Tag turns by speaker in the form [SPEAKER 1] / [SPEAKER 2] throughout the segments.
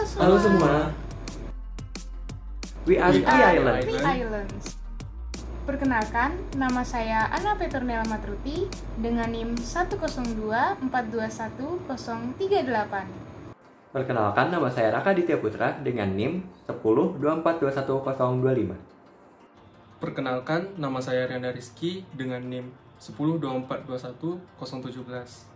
[SPEAKER 1] Halo semua. We are
[SPEAKER 2] We
[SPEAKER 1] Three
[SPEAKER 2] are
[SPEAKER 1] Island.
[SPEAKER 2] Three
[SPEAKER 3] Islands. Perkenalkan, nama saya Anna Petronella Matruti dengan NIM 102421038.
[SPEAKER 1] Perkenalkan, nama saya Raka Ditya Putra dengan NIM 1024211025.
[SPEAKER 2] Perkenalkan, nama saya Rianda Rizky dengan NIM 1024211017.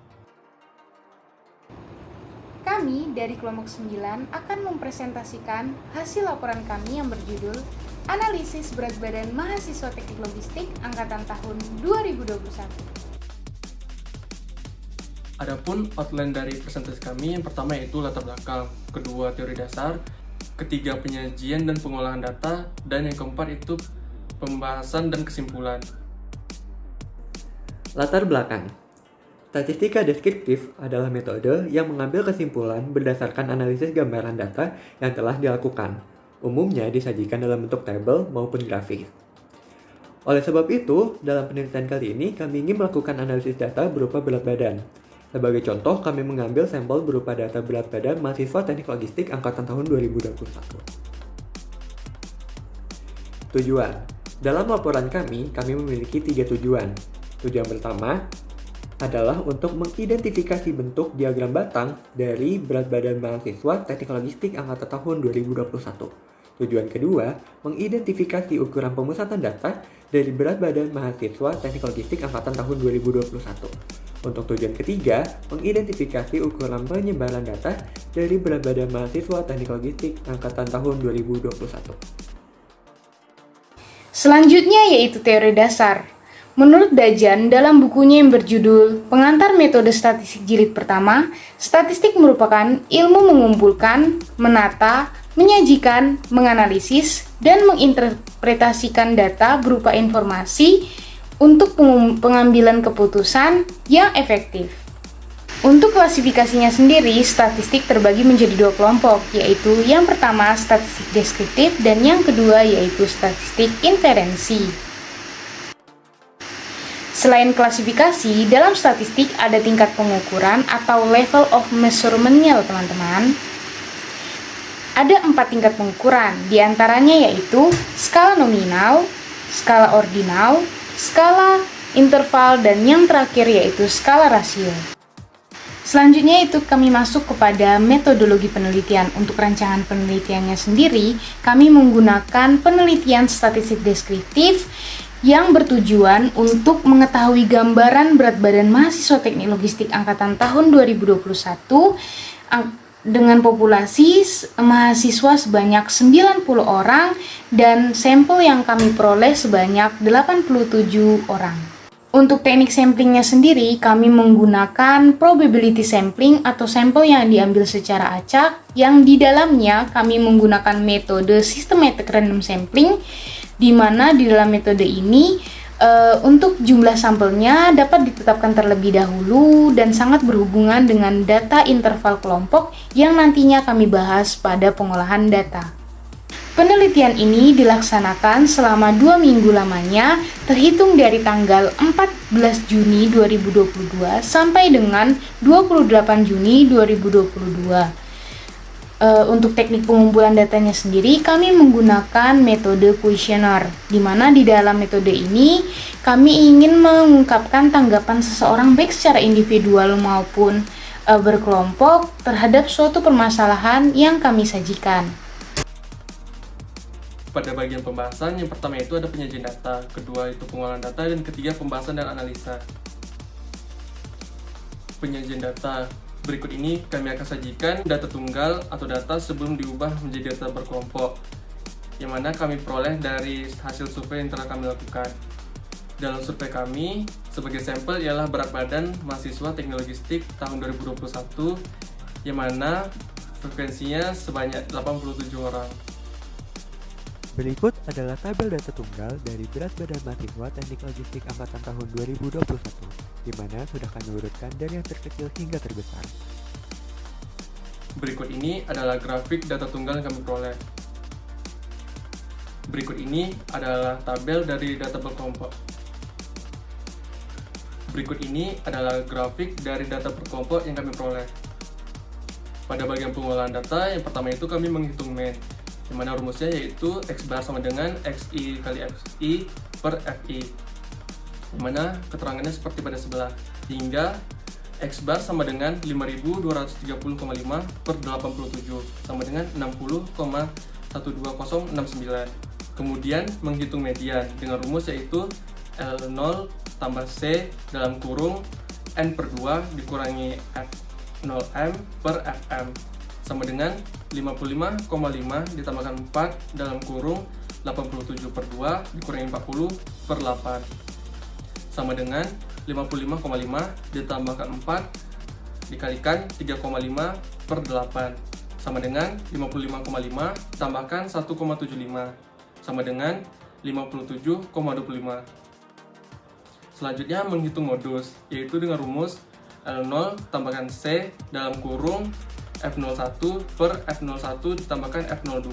[SPEAKER 3] Kami dari kelompok 9 akan mempresentasikan hasil laporan kami yang berjudul Analisis Berat Badan Mahasiswa Teknik Logistik Angkatan Tahun 2021.
[SPEAKER 2] Adapun outline dari presentasi kami, yang pertama yaitu latar belakang, kedua teori dasar, ketiga penyajian dan pengolahan data, dan yang keempat itu pembahasan dan kesimpulan.
[SPEAKER 1] Latar belakang. Statistika deskriptif adalah metode yang mengambil kesimpulan berdasarkan analisis gambaran data yang telah dilakukan. Umumnya disajikan dalam bentuk tabel maupun grafis. Oleh sebab itu, dalam penelitian kali ini kami ingin melakukan analisis data berupa berat badan. Sebagai contoh, kami mengambil sampel berupa data berat badan mahasiswa teknik logistik angkatan tahun 2021. Tujuan. Dalam laporan kami memiliki 3 tujuan. Tujuan pertama adalah untuk mengidentifikasi bentuk diagram batang dari berat badan mahasiswa teknik logistik angkatan tahun 2021. Tujuan kedua, mengidentifikasi ukuran pemusatan data dari berat badan mahasiswa teknik logistik angkatan tahun 2021. Untuk tujuan ketiga, mengidentifikasi ukuran penyebaran data dari berat badan mahasiswa teknik logistik angkatan tahun 2021.
[SPEAKER 3] Selanjutnya yaitu teori dasar. Menurut Dajan, dalam bukunya yang berjudul Pengantar Metode Statistik Jilid Pertama, statistik merupakan ilmu mengumpulkan, menata, menyajikan, menganalisis, dan menginterpretasikan data berupa informasi untuk pengambilan keputusan yang efektif. Untuk klasifikasinya sendiri, statistik terbagi menjadi 2 kelompok, yaitu yang pertama statistik deskriptif dan yang kedua yaitu statistik inferensi. Selain klasifikasi, dalam statistik ada tingkat pengukuran atau level of measurement-nya, teman-teman. Ada 4 tingkat pengukuran, diantaranya yaitu skala nominal, skala ordinal, skala interval, dan yang terakhir yaitu skala rasio. Selanjutnya itu kami masuk kepada metodologi penelitian. Untuk rancangan penelitiannya sendiri, kami menggunakan penelitian statistik deskriptif yang bertujuan untuk mengetahui gambaran berat badan mahasiswa teknik logistik angkatan tahun 2021 dengan populasi mahasiswa sebanyak 90 orang dan sampel yang kami peroleh sebanyak 87 orang. Untuk teknik samplingnya sendiri, kami menggunakan probability sampling atau sampel yang diambil secara acak, yang di dalamnya kami menggunakan metode systematic random sampling, di mana di dalam metode ini untuk jumlah sampelnya dapat ditetapkan terlebih dahulu dan sangat berhubungan dengan data interval kelompok yang nantinya kami bahas pada pengolahan data. Penelitian ini dilaksanakan selama 2 minggu lamanya, terhitung dari tanggal 14 Juni 2022 sampai dengan 28 Juni 2022. Untuk teknik pengumpulan datanya sendiri, kami menggunakan metode kuesioner, di mana di dalam metode ini kami ingin mengungkapkan tanggapan seseorang baik secara individual maupun berkelompok terhadap suatu permasalahan yang kami sajikan.
[SPEAKER 2] Pada bagian pembahasan, yang pertama itu ada penyajian data, kedua itu pengolahan data, dan ketiga pembahasan dan analisa. Penyajian data. Berikut ini kami akan sajikan data tunggal atau data sebelum diubah menjadi data berkelompok, yang mana kami peroleh dari hasil survei yang telah kami lakukan. Dalam survei kami, sebagai sampel ialah berat badan mahasiswa teknik logistik tahun 2021, yang mana frekuensinya sebanyak 87 orang.
[SPEAKER 1] Berikut adalah tabel data tunggal dari berat badan mahasiswa teknik logistik angkatan tahun 2021, di mana sudah kami urutkan dari yang terkecil hingga terbesar.
[SPEAKER 2] Berikut ini adalah grafik data tunggal yang kami peroleh. Berikut ini adalah tabel dari data berkelompok. Berikut ini adalah grafik dari data per kelompok yang kami peroleh. Pada bagian pengolahan data, yang pertama itu kami menghitung main, di mana rumusnya yaitu X bar sama dengan XI kali FI per FI, di mana keterangannya seperti pada sebelah, hingga X bar sama dengan 5230,5 per 87 sama dengan 60,12069. Kemudian menghitung median dengan rumus yaitu L0 tambah C dalam kurung N per 2 dikurangi F0M per FM sama dengan 55,5 ditambahkan 4 dalam kurung 87 per 2 dikurangi 40 per 8 sama dengan 55,5 ditambahkan 4 dikalikan 3,5 per 8 sama dengan 55,5 tambahkan 1,75 sama dengan 57,25. Selanjutnya menghitung modus, yaitu dengan rumus L0 tambahkan C dalam kurung F01 per F01 ditambahkan F02.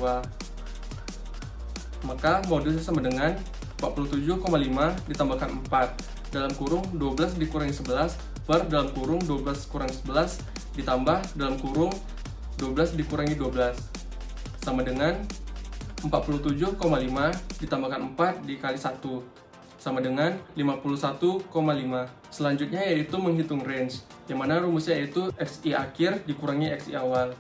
[SPEAKER 2] Maka modusnya sama dengan 47,5 ditambahkan 4 dalam kurung 12 dikurangi 11 per dalam kurung 12 kurangi 11 ditambah dalam kurung 12 dikurangi 12 sama dengan 47,5 ditambahkan 4 dikali 1 sama dengan 51,5. Selanjutnya yaitu menghitung range, yang mana rumusnya yaitu XI akhir dikurangi XI awal.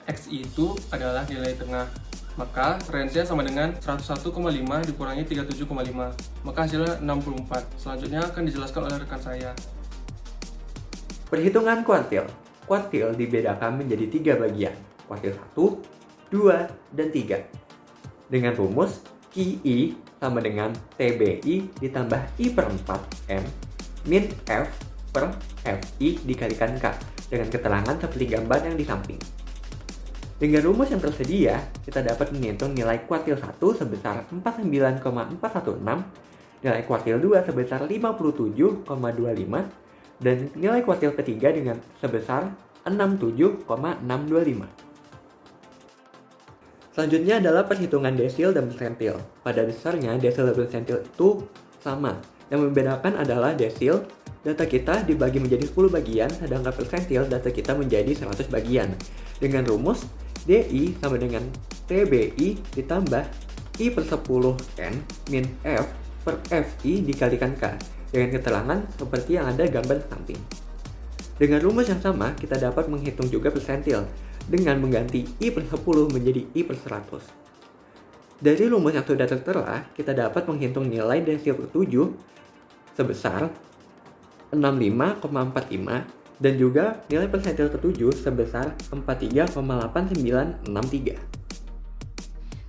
[SPEAKER 2] XI itu adalah nilai tengah, maka range-nya sama dengan 101,5 dikurangi 37,5, maka hasilnya 64. Selanjutnya akan dijelaskan oleh rekan saya.
[SPEAKER 1] Perhitungan kuartil. Kuartil dibedakan menjadi 3 bagian, kuartil 1, 2, dan 3. Dengan rumus QI sama dengan TBI ditambah I per 4M min F per FI dikalikan K dengan keterangan seperti gambar yang di samping. Dengan rumus yang tersedia, kita dapat menghitung nilai kuartil 1 sebesar 49,416, nilai kuartil 2 sebesar 57,25, dan nilai kuartil ketiga dengan sebesar 67,625. Selanjutnya adalah perhitungan desil dan persentil. Pada dasarnya, desil dan persentil itu sama. Yang membedakan adalah desil, data kita dibagi menjadi 10 bagian, sedangkan persentil, data kita menjadi 100 bagian. Dengan rumus DI sama dengan TBI ditambah I per 10N min F per FI dikalikan K dengan keterangan seperti yang ada gambar samping. Dengan rumus yang sama, kita dapat menghitung juga persentil dengan mengganti I per 10 menjadi I per 100. Dari rumus yang sudah tertera, kita dapat menghitung nilai desil ke-7 sebesar 65,45 dan juga nilai persentil ke-7 sebesar 43,8963.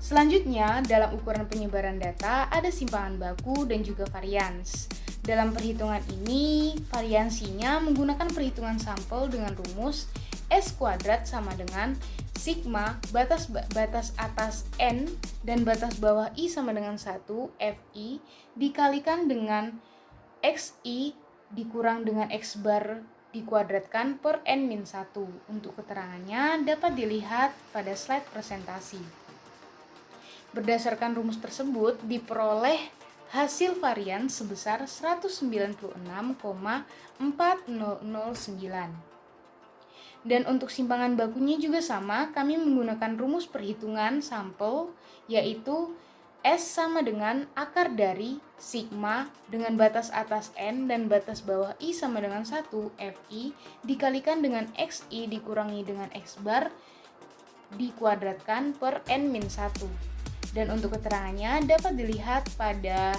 [SPEAKER 3] Selanjutnya, dalam ukuran penyebaran data ada simpangan baku dan juga varians. Dalam perhitungan ini, variansinya menggunakan perhitungan sampel dengan rumus S kuadrat sama dengan sigma batas atas N dan batas bawah I sama dengan 1 FI dikalikan dengan XI dikurang dengan X bar dikuadratkan per N-1. Untuk keterangannya dapat dilihat pada slide presentasi. Berdasarkan rumus tersebut diperoleh hasil varian sebesar 196,4009. Dan untuk simpangan bakunya juga sama, kami menggunakan rumus perhitungan sampel yaitu S sama dengan akar dari sigma dengan batas atas N dan batas bawah I sama dengan 1 FI dikalikan dengan XI dikurangi dengan X bar dikuadratkan per N-1. Dan untuk keterangannya dapat dilihat pada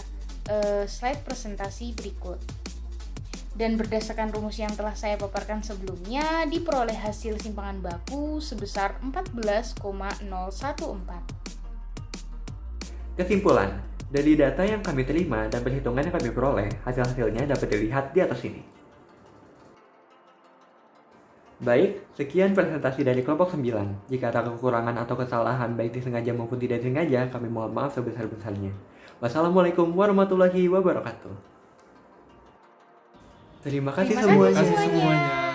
[SPEAKER 3] slide presentasi berikut. Dan berdasarkan rumus yang telah saya paparkan sebelumnya, diperoleh hasil simpangan baku sebesar 14,014.
[SPEAKER 1] Kesimpulan, dari data yang kami terima dan perhitungan yang kami peroleh, hasil-hasilnya dapat dilihat di atas ini. Baik, sekian presentasi dari kelompok 9. Jika ada kekurangan atau kesalahan baik disengaja maupun tidak disengaja, kami mohon maaf sebesar-besarnya. Wassalamualaikum warahmatullahi wabarakatuh. Terima kasih semuanya.
[SPEAKER 2] Terima kasih semuanya.